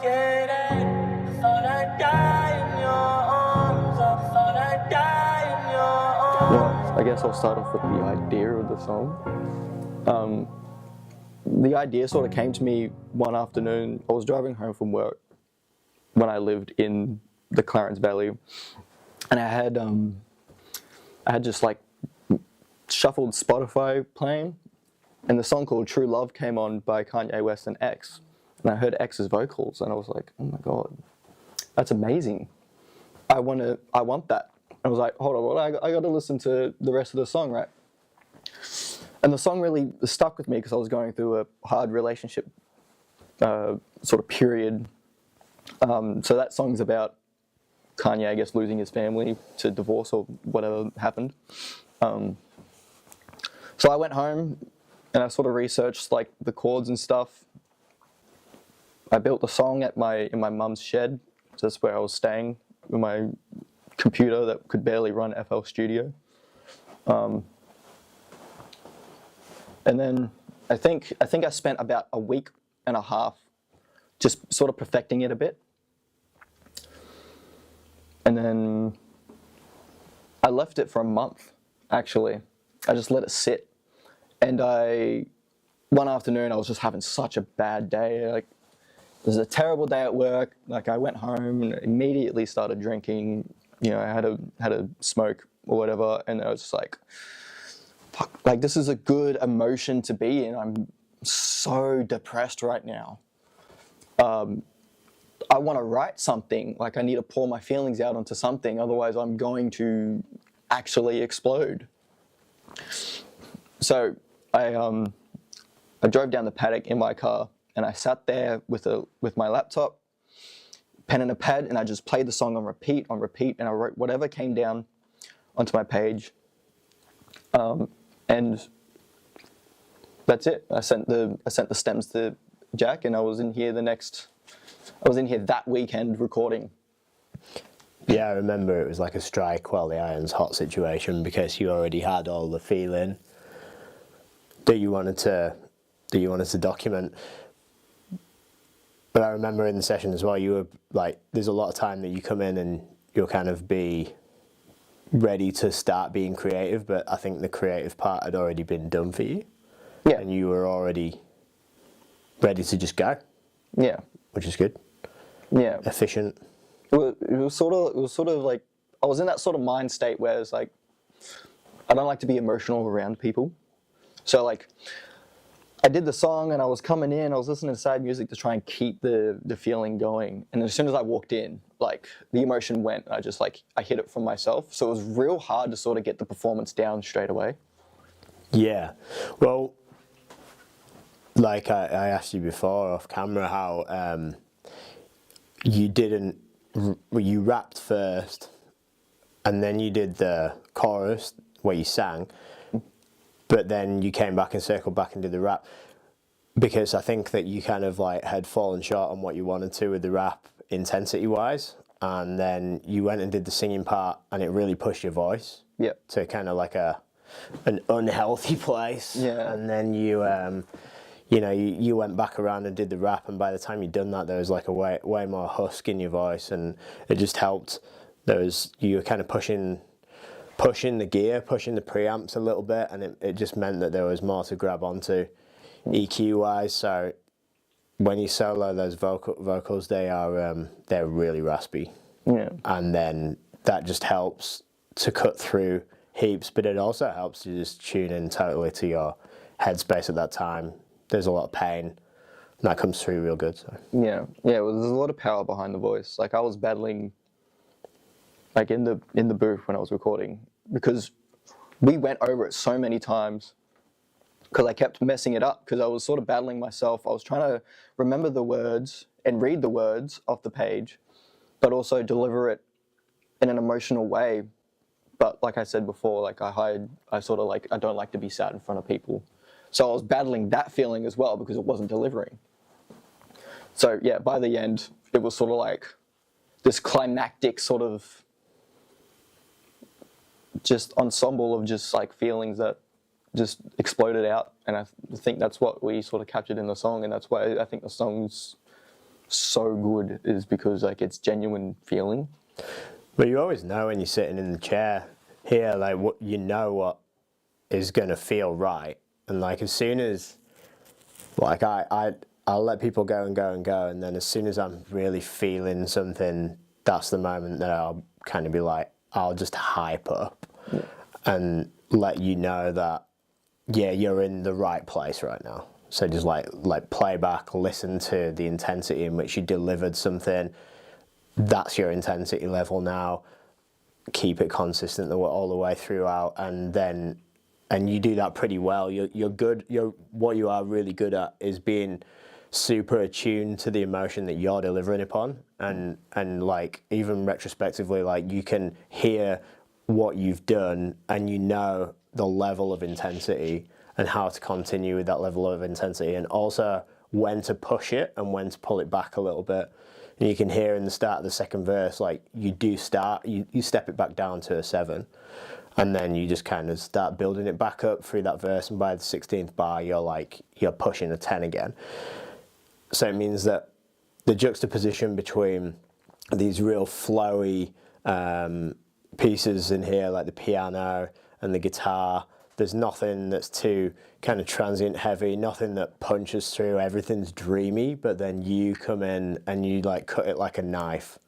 get it. I thought I'd die in your arms. I thought I'd die in your arms. Well, I guess I'll start off with the idea of the song. The idea sort of came to me one afternoon. I was driving home from work when I lived in the Clarence Valley, and I had just like shuffled Spotify playing, and the song called True Love came on by Kanye West and X, and I heard X's vocals, and I was like, oh my god, that's amazing. I want that. I was like, hold on, well, I got to listen to the rest of the song, right? And the song really stuck with me because I was going through a hard relationship sort of period. So that song's about Kanye, I guess, losing his family to divorce or whatever happened. So I went home and I sort of researched like the chords and stuff. I built the song in my mum's shed. That's where I was staying with my computer that could barely run FL Studio. And then I think I spent about a week and a half just sort of perfecting it a bit. And then I left it for a month, actually. I just let it sit. And one afternoon I was just having such a bad day. Like, it was a terrible day at work. Like, I went home and immediately started drinking. You know, I had a smoke or whatever, and I was just like, fuck, like, this is a good emotion to be in. I'm so depressed right now. I want to write something. Like, I need to pour my feelings out onto something, otherwise I'm going to actually explode. So I drove down the paddock in my car, and I sat there with my laptop, pen and a pad, and I just played the song on repeat, and I wrote whatever came down onto my page. And that's it. I sent the stems to Jack, and I was in here that weekend recording. Yeah, I remember it was like a strike while the iron's hot situation, because you already had all the feeling that you wanted to document. But I remember in the session as well, you were like, there's a lot of time that you come in and you'll kind of be ready to start being creative, but I think the creative part had already been done for you. Yeah. And you were already ready to just go. Yeah. Which is good. Yeah. Efficient. It was sort of like, I was in that sort of mind state where it's like, I don't like to be emotional around people. So like, I did the song and I was coming in, I was listening to sad music to try and keep the feeling going. And as soon as I walked in, like, the emotion went, and I hit it from myself. So it was real hard to sort of get the performance down straight away. Yeah. Well, like I asked you before off camera how you rapped first and then you did the chorus where you sang, but then you came back and circled back and did the rap, because I think that you kind of like had fallen short on what you wanted to with the rap intensity wise, and then you went and did the singing part and it really pushed your voice to kind of like an unhealthy place. Yeah. And then you went back around and did the rap, and by the time you'd done that, there was like a way more husk in your voice, and it just helped. You were kind of pushing the gear, pushing the preamps a little bit, and it just meant that there was more to grab onto EQ wise. So when you solo those vocals, they're really raspy. Yeah. And then that just helps to cut through heaps, but it also helps to just tune in totally to your headspace at that time. There's a lot of pain, and that comes through real good. So. Yeah. Well, there's a lot of power behind the voice. Like, I was battling, like, in the booth when I was recording, because we went over it so many times, because I kept messing it up, because I was sort of battling myself. I was trying to remember the words and read the words off the page, but also deliver it in an emotional way. But like I said before, like, I don't like to be sad in front of people. So I was battling that feeling as well, because it wasn't delivering. So yeah, by the end, it was sort of like this climactic sort of just ensemble of just like feelings that just exploded out. And I think that's what we sort of captured in the song, and that's why I think the song's so good is because like it's genuine feeling. But you always know when you're sitting in the chair here, like what you know what is gonna feel right, and like as soon as, like I'll let people go and go and go, and then as soon as I'm really feeling something, that's the moment that I'll kind of be like, I'll just hype up and let you know that, yeah, you're in the right place right now. So just like play back, listen to the intensity in which you delivered something. That's your intensity level now. Keep it consistent all the way throughout, and you do that pretty well. You're good. What you are really good at is being super attuned to the emotion that you're delivering upon, and like even retrospectively, like you can hear what you've done, and you know the level of intensity and how to continue with that level of intensity, and also when to push it and when to pull it back a little bit. And you can hear in the start of the second verse, like you step it back down to a 7, and then you just kind of start building it back up through that verse, and by the 16th bar, you're pushing a 10 again. So it means that the juxtaposition between these real flowy pieces in here, like the piano and the guitar, there's nothing that's too kind of transient heavy, nothing that punches through, everything's dreamy, but then you come in and you like cut it like a knife.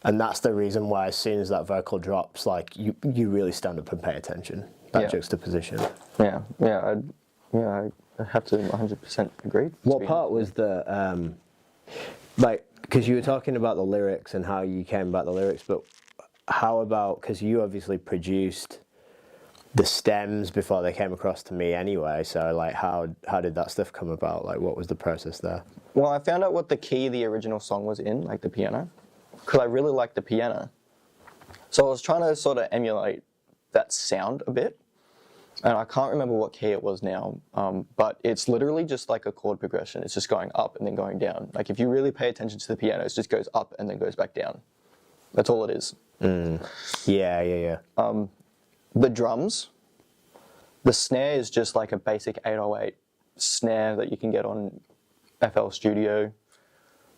And that's the reason why as soon as that vocal drops, like you really stand up and pay attention, that juxtaposition. I have to 100% agree. What part was the, like, because you were talking about the lyrics and how you came about the lyrics, but how about, because you obviously produced the stems before they came across to me anyway, so like how did that stuff come about? Like what was the process there? Well, I found out what the key the original song was in, like the piano, because I really liked the piano. So I was trying to sort of emulate that sound a bit, and I can't remember what key it was now, but it's literally just like a chord progression. It's just going up and then going down. Like if you really pay attention to the piano, it just goes up and then goes back down. That's all it is. Yeah. The drums, the snare is just like a basic 808 snare that you can get on FL Studio.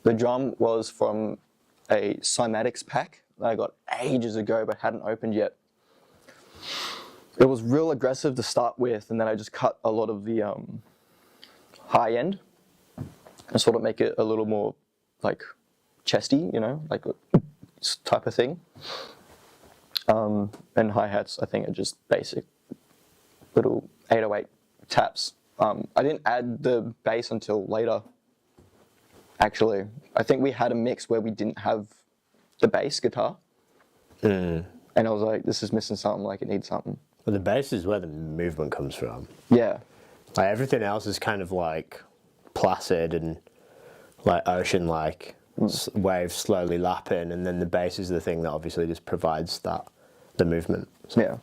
The drum was from a cymatics pack that I got ages ago but hadn't opened yet. It was real aggressive to start with, and then I just cut a lot of the high end and sort of make it a little more like chesty, you know, like type of thing. And hi-hats, I think, are just basic little 808 taps. I didn't add the bass until later, actually. I think we had a mix where we didn't have the bass guitar. And I was like, this is missing something, like it needs something. Well, the bass is where the movement comes from. Yeah. Like everything else is kind of like placid and like ocean-like. Waves slowly lapping, and then the bass is the thing that obviously just provides the movement. So.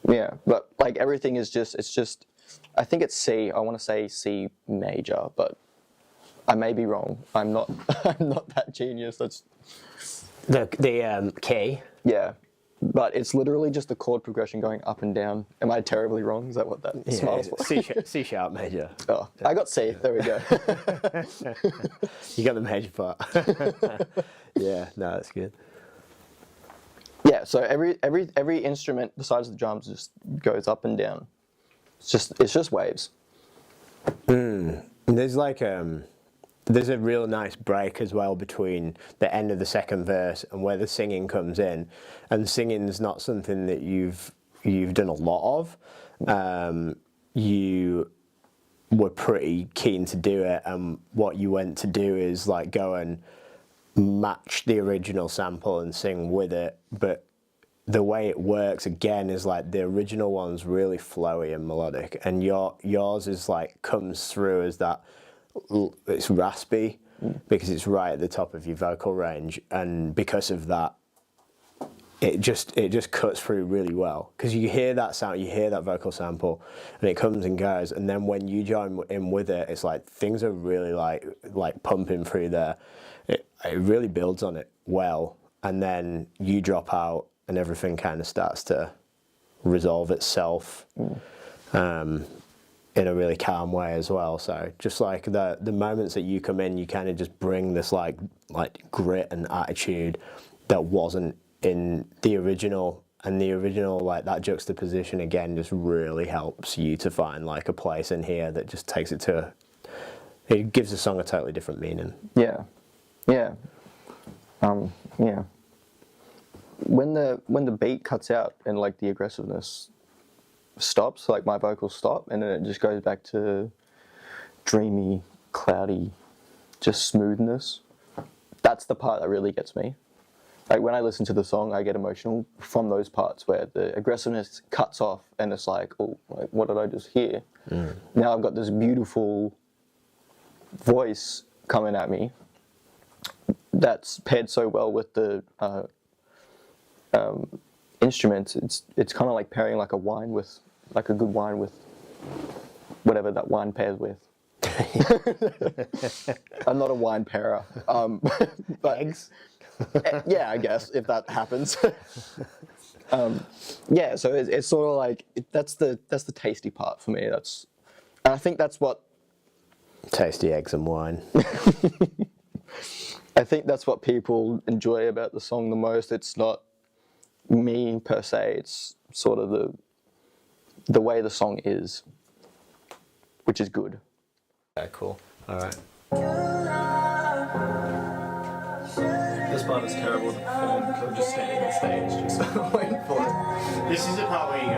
Yeah, but like everything is it's just, I think it's C. I want to say C major, but I may be wrong. I'm not that genius. That's the key. Yeah, but it's literally just the chord progression going up and down. Am I terribly wrong? Is that what that smiles for? C sharp major. Oh, I got C. There we go. You got the major part. Yeah, no, that's good. Yeah, so every instrument besides the drums just goes up and down. It's just waves. There's like there's a real nice break as well between the end of the second verse and where the singing comes in, and singing's not something that you've done a lot of. You were pretty keen to do it, and what you went to do is like go and match the original sample and sing with it, but the way it works again is like the original one's really flowy and melodic, and yours is like comes through as that, it's raspy because it's right at the top of your vocal range, and because of that it just cuts through really well, because you hear that sound, you hear that vocal sample and it comes and goes, and then when you join in with it, it's like things are really like pumping through there. It really builds on it well, and then you drop out and everything kind of starts to resolve itself. in a really calm way as well. So just like the moments that you come in, you kind of just bring this like grit and attitude that wasn't in the original. And the original, like that juxtaposition again, just really helps you to find like a place in here that just takes it to. It gives the song a totally different meaning. Yeah, yeah, yeah. When the beat cuts out and like the aggressiveness stops, like my vocals stop, and then it just goes back to dreamy, cloudy, just smoothness. That's the part that really gets me. Like when I listen to the song, I get emotional from those parts where the aggressiveness cuts off, and it's like, oh, like, what did I just hear? Now I've got this beautiful voice coming at me that's paired so well with the instruments. It's kind of like pairing like a wine with, like a good wine with whatever that wine pairs with. I'm not a wine pairer, but Eggs. Yeah, I guess if that happens. Yeah, so it's sort of like that's the tasty part for me. And I think that's what Tasty eggs and wine. I think that's what people enjoy about the song the most. It's not me per se. It's sort of the way the song is, which is good. Yeah, cool. All right. This part is terrible to perform because I'm just standing on stage, just waiting for it. This is the part where you go,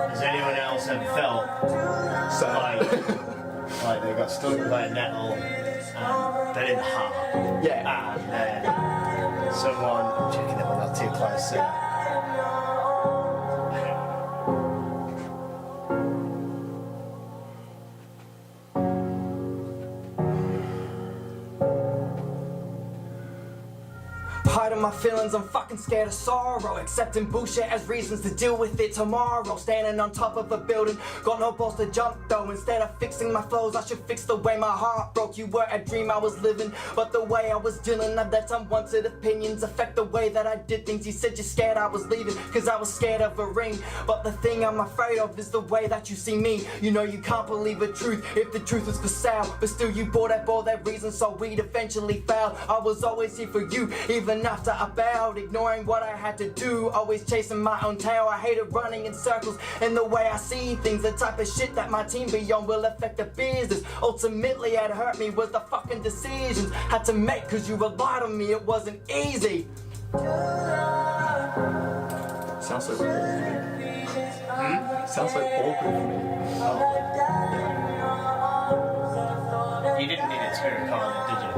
has anyone else ever felt like they got stung by a nettle and they didn't harp? Yeah. And then someone, I'm checking that we're not too close to. Hiding my feelings, I'm fucking scared of sorrow. Accepting bullshit as reasons to deal with it tomorrow. Standing on top of a building, got no balls to jump though. Instead of fixing my flows, I should fix the way my heart broke. You were a dream I was living, but the way I was dealing, I've let unwanted opinions affect the way that I did things. You said you're scared I was leaving, cause I was scared of a ring. But the thing I'm afraid of is the way that you see me. You know you can't believe the truth if the truth was for sale. But still you bought up all that reason so we'd eventually fail. I was always here for you, even after I bowed, ignoring what I had to do, always chasing my own tail. I hated running in circles and the way I see things, the type of shit that my team be on will affect the business. Ultimately it hurt me was the fucking decisions had to make, cause you relied on me, it wasn't easy. Sounds like awkward for me. Sounds like awkward for me. You didn't need it to recall it, did you?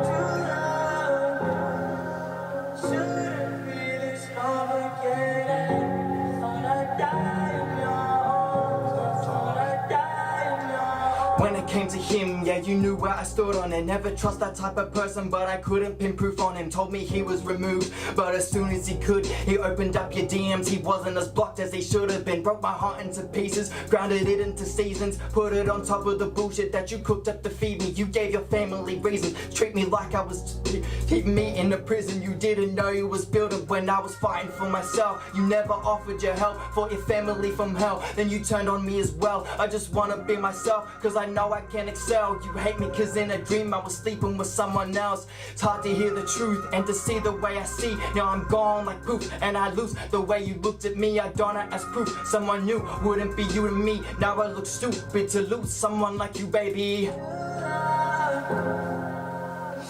When it came to him, yeah, you knew where I stood on it. Never trust that type of person, but I couldn't pin proof on him. Told me he was removed, but as soon as he could, he opened up your DMs. He wasn't as blocked as he should have been. Broke my heart into pieces, grounded it into seasons. Put it on top of the bullshit that you cooked up to feed me. You gave your family reasons, treat me like I was keeping me in a prison. You didn't know you was building when I was fighting for myself. You never offered your help for your family from hell. Then you turned on me as well. I just wanna be myself, cause I know I can excel. You hate me cause in a dream I was sleeping with someone else. It's hard to hear the truth and to see the way I see. Now I'm gone like poof and I lose the way you looked at me. I don't know as proof someone new wouldn't be you and me. Now I look stupid to lose someone like you, baby.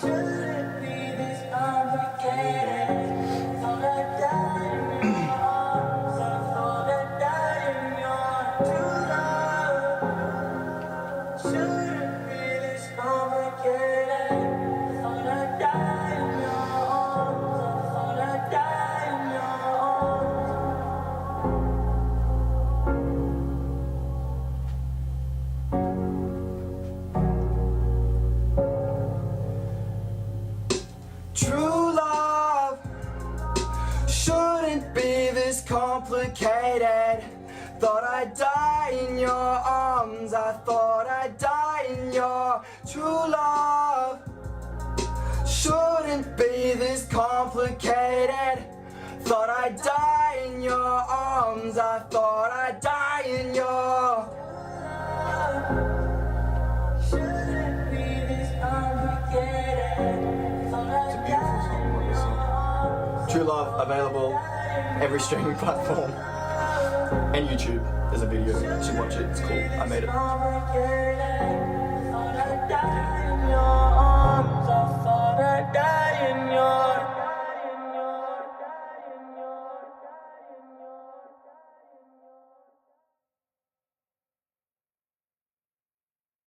Shouldn't be this complicated. Thought I'd die in your arms. I thought I'd die in your true love. Shouldn't be this complicated. Thought I'd die in your arms. I thought I'd die in your true love shouldn't be this complicated. Thought I'd die in your arms. I thought I'd die in your true love. Shouldn't be this complicated. Thought I'd die in your arms. I thought I'd die in your True Love, available every streaming platform and YouTube. There's a video. You should watch it. It's cool. I made it.